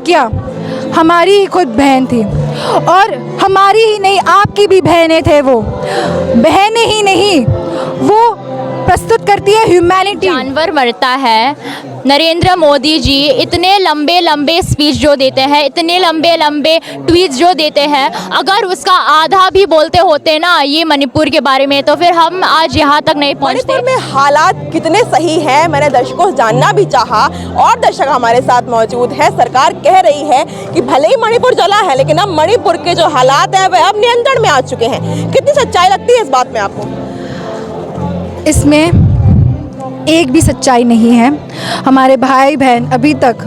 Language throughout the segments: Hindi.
लड़कियां हमारी ही खुद बहन थी, और हमारी ही नहीं आपकी भी बहनें थे। वो बहनें ही नहीं, वो प्रस्तुत करती है ह्यूमैनिटी। जानवर मरता है, नरेंद्र मोदी जी इतने लंबे लंबे स्पीच जो देते हैं, इतने लंबे लंबे ट्वीट्स जो देते हैं, अगर उसका आधा भी बोलते होते ना ये मणिपुर के बारे में, तो फिर हम आज यहाँ तक नहीं पहुँचते। मणिपुर में हालात कितने सही हैं, मैंने दर्शकों से जानना भी चाहा, और दर्शक हमारे साथ मौजूद है। सरकार कह रही है कि भले ही मणिपुर जला है, लेकिन अब मणिपुर के जो हालात हैं वह अब नियंत्रण में आ चुके हैं। कितनी सच्चाई लगती है इस बात में आपको? इसमें एक भी सच्चाई नहीं है। हमारे भाई बहन अभी तक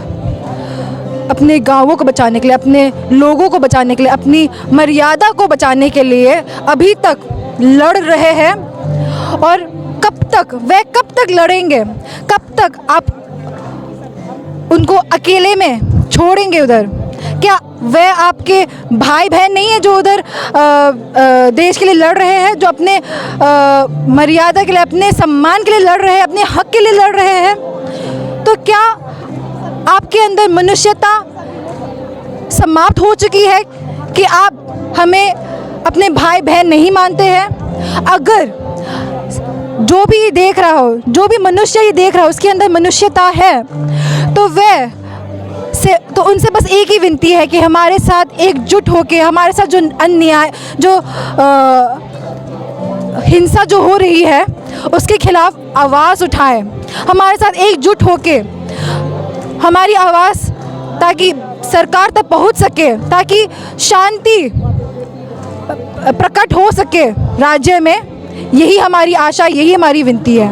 अपने गांवों को बचाने के लिए, अपने लोगों को बचाने के लिए, अपनी मर्यादा को बचाने के लिए अभी तक लड़ रहे हैं। और कब तक लड़ेंगे? कब तक आप उनको अकेले में छोड़ेंगे उधर? क्या वह आपके भाई बहन नहीं है जो उधर देश के लिए लड़ रहे हैं, जो अपने मर्यादा के लिए, अपने सम्मान के लिए लड़ रहे हैं, अपने हक के लिए लड़ रहे हैं? तो क्या आपके अंदर मनुष्यता समाप्त हो चुकी है कि आप हमें अपने भाई बहन नहीं मानते हैं? अगर जो भी देख रहा हो, जो भी मनुष्य ये देख रहा हो, उसके अंदर मनुष्यता है, तो उनसे बस एक ही विनती है कि हमारे साथ एकजुट होकर, हमारे साथ जो अन्याय, जो हिंसा जो हो रही है उसके खिलाफ आवाज़ उठाएं। हमारे साथ एकजुट होकर हमारी आवाज़ ताकि सरकार तक पहुंच सके, ताकि शांति प्रकट हो सके राज्य में। यही हमारी आशा, यही हमारी विनती है।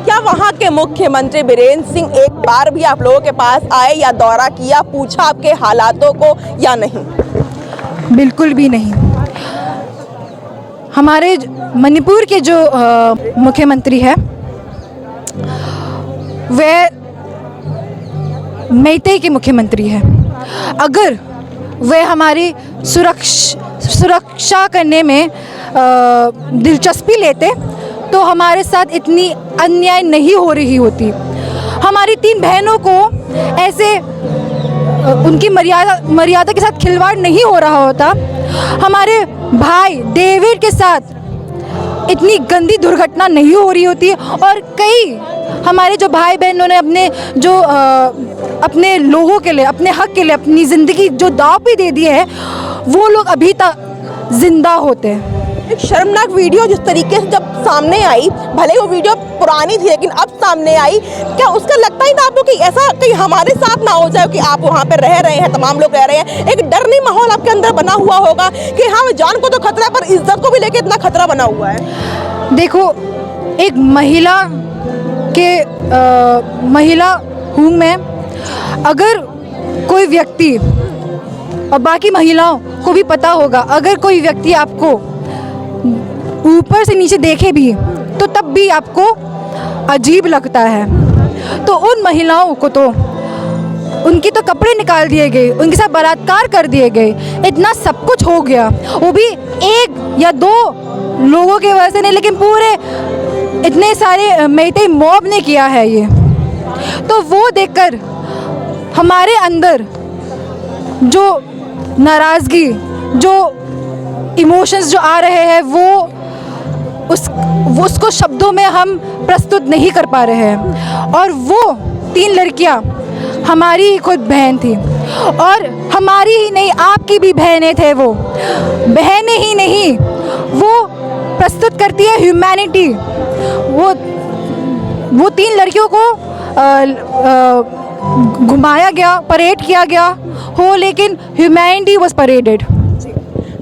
क्या वहाँ के मुख्यमंत्री बीरेंद्र सिंह एक बार भी आप लोगों के पास आए या दौरा किया, पूछा आपके हालातों को या नहीं? बिल्कुल भी नहीं। हमारे मणिपुर के जो मुख्यमंत्री है वह मेइतेई के मुख्यमंत्री है। अगर वह हमारी सुरक्षा करने में दिलचस्पी लेते तो हमारे साथ इतनी अन्याय नहीं हो रही होती। हमारी 3 बहनों को ऐसे उनकी मर्यादा के साथ खिलवाड़ नहीं हो रहा होता। हमारे भाई डेविड के साथ इतनी गंदी दुर्घटना नहीं हो रही होती। और कई हमारे जो भाई बहनों ने अपने लोगों के लिए, अपने हक के लिए अपनी ज़िंदगी जो दांव पे दे दिए हैं, वो लोग अभी तक जिंदा होते हैं। एक शर्मनाक वीडियो जिस तरीके से जब सामने आई, भले वो वीडियो पुरानी थी लेकिन अब सामने आई, क्या उसका लगता ही था आपको कि ऐसा कहीं हमारे साथ ना हो जाए कि आप वहाँ पे रह रहे हैं, तमाम लोग रह रहे हैं, एक डरनी माहौल आपके अंदर बना हुआ होगा कि हाँ जान को तो खतरा है पर इज्जत को भी लेके इतना खतरा बना हुआ है? देखो, एक महिला हूँ मैं। अगर कोई व्यक्ति, और बाकी महिलाओं को भी पता होगा, अगर कोई व्यक्ति आपको ऊपर से नीचे देखे भी तो तब भी आपको अजीब लगता है। तो उन महिलाओं को तो उनकी तो कपड़े निकाल दिए गए, उनके साथ बलात्कार कर दिए गए, इतना सब कुछ हो गया, वो भी 1 या 2 लोगों की वजह से नहीं, लेकिन पूरे इतने सारे मेइतेई मॉब ने किया है ये। तो वो देखकर हमारे अंदर जो नाराज़गी, जो इमोशंस जो आ रहे हैं, वो उसको शब्दों में हम प्रस्तुत नहीं कर पा रहे हैं। और वो 3 लड़कियां हमारी ही खुद बहन थी, और हमारी ही नहीं आपकी भी बहनें थे। वो बहनें ही नहीं, वो प्रस्तुत करती है ह्यूमैनिटी। वो 3 लड़कियों को घुमाया गया, परेड किया गया हो, लेकिन ह्यूमैनिटी वाज परेडेड।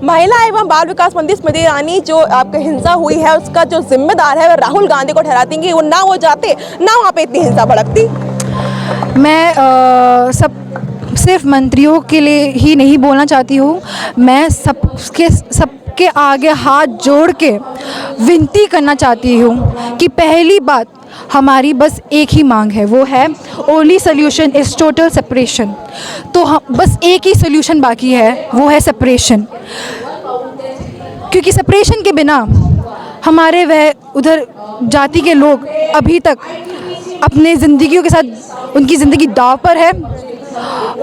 महिला एवं बाल विकास मंत्री स्मृति ईरानी जो आपकी हिंसा हुई है उसका जो जिम्मेदार है वह राहुल गांधी को ठहराती हैं कि वो ना हो जाते, ना वहाँ पे इतनी हिंसा भड़कती। मैं सिर्फ मंत्रियों के लिए ही नहीं बोलना चाहती हूँ, मैं सबके आगे हाथ जोड़ के विनती करना चाहती हूँ कि पहली बात हमारी बस एक ही मांग है, वो है only solution is total separation. तो हम बस एक ही सोल्यूशन बाकी है, वो है सेपरेशन। क्योंकि सेपरेशन के बिना हमारे वह उधर जाति के लोग अभी तक अपने ज़िंदगियों के साथ, उनकी ज़िंदगी दाव पर है।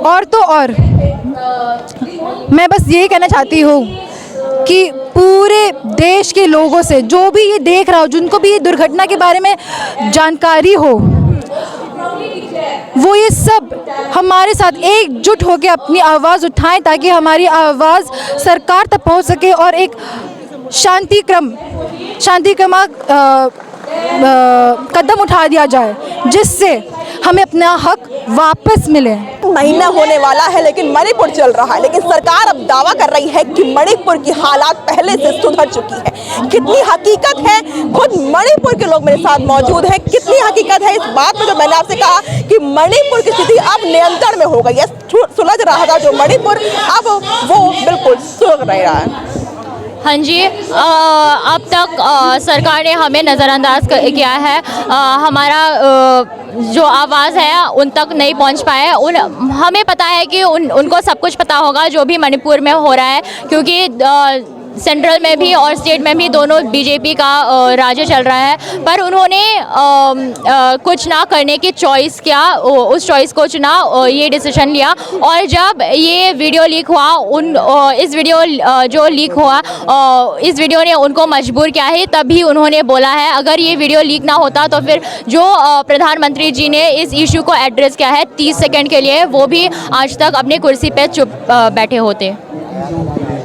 और तो और मैं बस यही कहना चाहती हूँ कि पूरे देश के लोगों से, जो भी ये देख रहा हो, जिनको भी ये दुर्घटना के बारे में जानकारी हो, वो ये सब हमारे साथ एकजुट होकर अपनी आवाज़ उठाएं ताकि हमारी आवाज़ सरकार तक पहुंच सके और एक शांतिक्रमक कदम उठा दिया जाए जिससे हमें अपना हक वापस मिले। महीना होने वाला है लेकिन मणिपुर चल रहा है, लेकिन सरकार अब दावा कर रही है कि मणिपुर की हालात पहले से सुधर चुकी है। कितनी हकीकत है, खुद मणिपुर के लोग मेरे साथ मौजूद हैं, कितनी हकीकत है इस बात में जो मैंने आपसे कहा कि मणिपुर की स्थिति अब नियंत्रण में हो गई है। सुलझ रहा था जो मणिपुर, अब वो बिल्कुल सुलझ नहीं रहा है। हाँ जी, अब तक सरकार ने हमें नज़रअंदाज किया है, हमारा जो आवाज़ है उन तक नहीं पहुंच पाए। हमें पता है कि उनको सब कुछ पता होगा जो भी मणिपुर में हो रहा है, क्योंकि सेंट्रल में भी और स्टेट में भी दोनों बीजेपी का राज्य चल रहा है, पर उन्होंने कुछ ना करने की चॉइस किया, उस चॉइस को चुना, ये डिसीजन लिया। और जब ये वीडियो लीक हुआ, इस वीडियो जो लीक हुआ, इस वीडियो ने उनको मजबूर किया है, तभी उन्होंने बोला है अगर ये वीडियो लीक ना होता तो फिर जो प्रधानमंत्री जी ने इस इशू को एड्रेस किया है 30 सेकंड के लिए, वो भी आज तक अपनी कुर्सी पे चुप बैठे होते।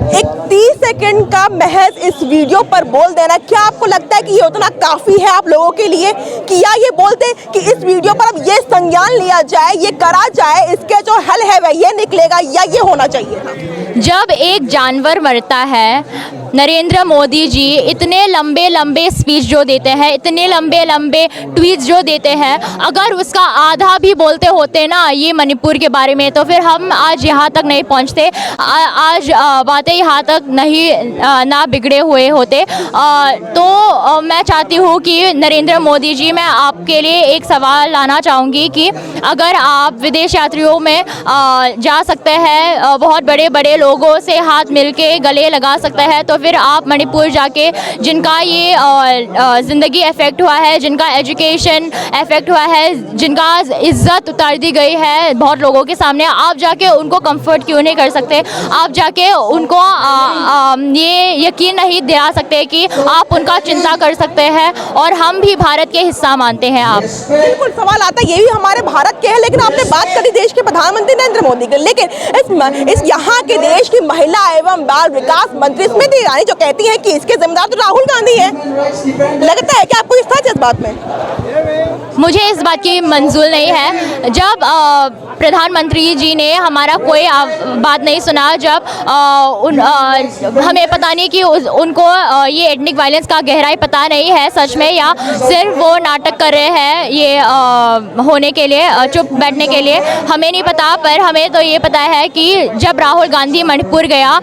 एक 30 सेकंड का महज इस वीडियो पर बोल देना, क्या आपको लगता है कि ये उतना काफ़ी है आप लोगों के लिए, कि या ये बोलते कि इस वीडियो पर अब ये संज्ञान लिया जाए, ये करा जाए, इसके जो हल है वह ये निकलेगा, या ये होना चाहिए था? जब एक जानवर मरता है, नरेंद्र मोदी जी इतने लंबे लंबे स्पीच जो देते हैं, इतने लंबे लंबे ट्वीट्स जो देते हैं, अगर उसका आधा भी बोलते होते ना ये मणिपुर के बारे में, तो फिर हम आज यहाँ तक नहीं पहुँचते, आज बातें यहाँ तक नहीं ना बिगड़े हुए होते। तो मैं चाहती हूँ कि नरेंद्र मोदी जी, मैं आपके लिए एक सवाल लाना चाहूँगी कि अगर आप विदेश यात्रियों में जा सकते हैं, बहुत बड़े बड़े लोगों से हाथ मिलके गले लगा सकते हैं, तो फिर आप मणिपुर जाके जिनका ये ज़िंदगी अफेक्ट हुआ है, जिनका एजुकेशन अफेक्ट हुआ है, जिनका इज्जत उतार दी गई है बहुत लोगों के सामने, आप जाके उनको कंफर्ट क्यों नहीं कर सकते? आप जाके उनको ये यकीन नहीं दिला सकते कि आप उनका चिंता कर सकते हैं और हम भी भारत के हिस्सा मानते हैं आप? बिल्कुल सवाल आता है, ये भी हमारे भारत के हैं, लेकिन आपने बात करी देश के प्रधानमंत्री नरेंद्र मोदी की, लेकिन इस यहाँ के देश की महिला एवं बाल विकास मंत्री स्मृति ईरानी जो कहती हैं कि इसके जिम्मेदार तो राहुल गांधी है, लगता है कि आपको इस सच इस बात में? मुझे इस बात की मंजूर नहीं है। जब प्रधानमंत्री जी ने हमारा कोई बात नहीं सुना, जब हमें पता नहीं कि उनको ये एथनिक वायलेंस का गहराई पता नहीं है सच में, या सिर्फ वो नाटक कर रहे हैं ये होने के लिए, चुप बैठने के लिए, हमें नहीं पता। पर हमें तो ये पता है कि जब राहुल गांधी मणिपुर गया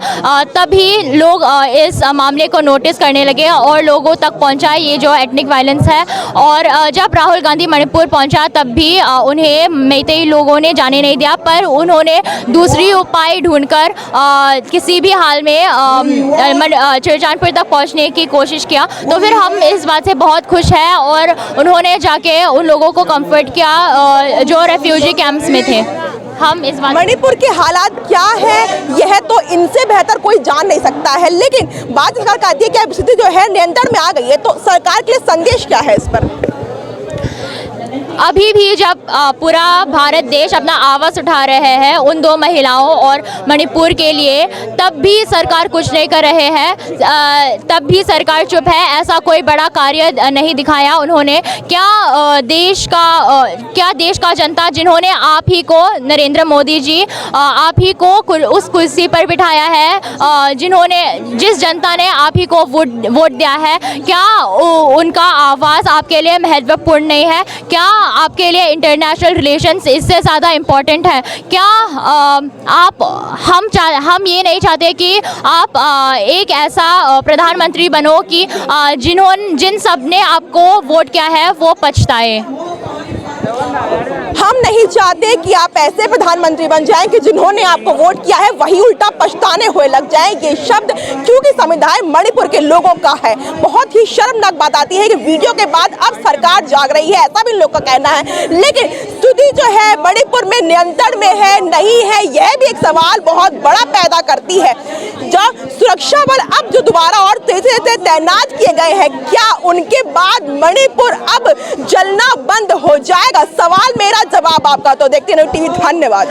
तभी लोग इस मामले को नोटिस करने लगे और लोगों तक पहुंचा ये जो एथनिक वायलेंस है। और जब राहुल गांधी मणिपुर पहुंचा तब भी उन्हें मैतेई लोगों ने जाने नहीं दिया, पर उन्होंने दूसरी उपाय ढूंढकर किसी भी हाल में चुरचानपुर तक पहुंचने की कोशिश किया। तो फिर हम इस बात से बहुत खुश हैं और उन्होंने जाके उन लोगों को कंफर्ट किया जो रेफ्यूजी कैंप्स में थे। हम इस बात, मणिपुर के हालात क्या है यह तो इनसे बेहतर कोई जान नहीं सकता है, लेकिन बात सरकार का आती है कि स्थिति जो है नियंत्रण में आ गई है, तो सरकार के लिए संदेश क्या है इस पर? अभी भी जब पूरा भारत देश अपना आवाज़ उठा रहे हैं उन दो महिलाओं और मणिपुर के लिए, तब भी सरकार कुछ नहीं कर रहे हैं, तब भी सरकार चुप है। ऐसा कोई बड़ा कार्य नहीं दिखाया उन्होंने। क्या देश का जनता जिन्होंने आप ही को, नरेंद्र मोदी जी आप ही को उस कुर्सी पर बिठाया है, जिस जनता ने आप ही को वोट दिया है, क्या उनका आवाज़ आपके लिए महत्वपूर्ण नहीं है? क्या आपके लिए इंटरनेशनल रिलेशंस इससे ज़्यादा इम्पोर्टेंट है? क्या हम ये नहीं चाहते कि आप एक ऐसा प्रधानमंत्री बनो कि जिन सब ने आपको वोट किया है वो पछताए? हम नहीं चाहते कि आप ऐसे प्रधानमंत्री बन जाएं कि जिन्होंने आपको वोट किया है वही उल्टा पछताने हुए लग जाएं। ये शब्द क्योंकि संविधान मणिपुर के लोगों का है। बहुत ही शर्मनाक बात आती है कि वीडियो के बाद अब सरकार जाग रही है, ऐसा भी लोग का कहना है। लेकिन स्थिति जो है मणिपुर में नियंत्रण में है नहीं है, यह भी एक सवाल बहुत बड़ा पैदा करती है। जब सुरक्षा बल अब जो दोबारा और तेजी से तैनात किए गए हैं, क्या उनके बाद मणिपुर अब जलना बंद हो जाएगा? सवाल मेरा, जवाब आपका। तो देखते रहो टीवी। धन्यवाद।